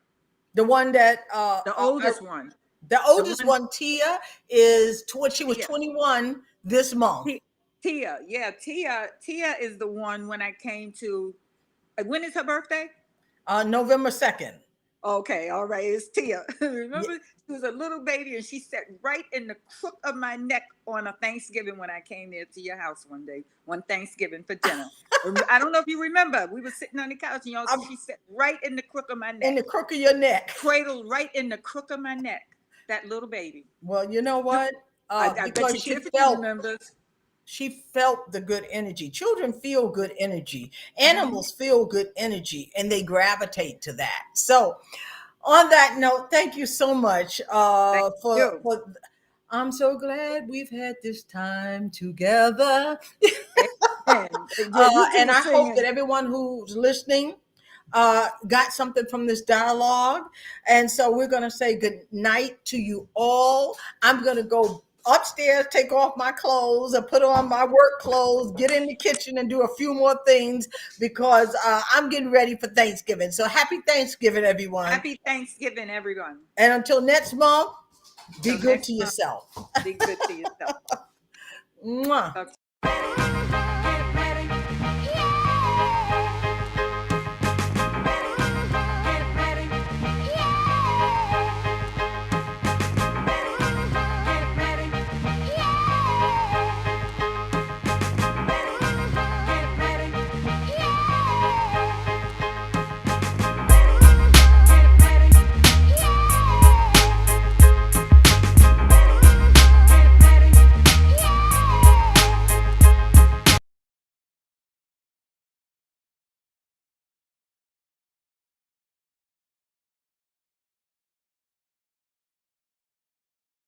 the one that The oldest one. the The oldest one one, Tia, is she was Tia. 21 this month. Tia. Yeah, Tia is the one when I came to when is her birthday? November 2nd. Okay, all right, it's Tia. Yeah. Remember, she was a little baby and she sat right in the crook of my neck on a Thanksgiving when I came there to your house one Thanksgiving for dinner. I don't know if you remember, we were sitting on the couch and she sat right in the crook of my neck. In the crook of your neck. Cradled right in the crook of my neck, that little baby. Well, you know what? I bet Because you Tiffany remembers. she felt the good energy. Children feel good energy. Animals feel good energy, and they gravitate to that. So, on that note, thank you so much Thank you. for. I'm so glad we've had this time together. Amen. Yeah, you two And were I hope singing. that everyone who's listening got something from this dialogue. And so we're going to say good night to you all. I'm going to go upstairs, take off my clothes and put on my work clothes, get in the kitchen and do a few more things because I'm getting ready for Thanksgiving. So happy Thanksgiving, everyone. Happy Thanksgiving, everyone. And until next month, be Till good next to month, yourself. be good to yourself. Mwah. Okay.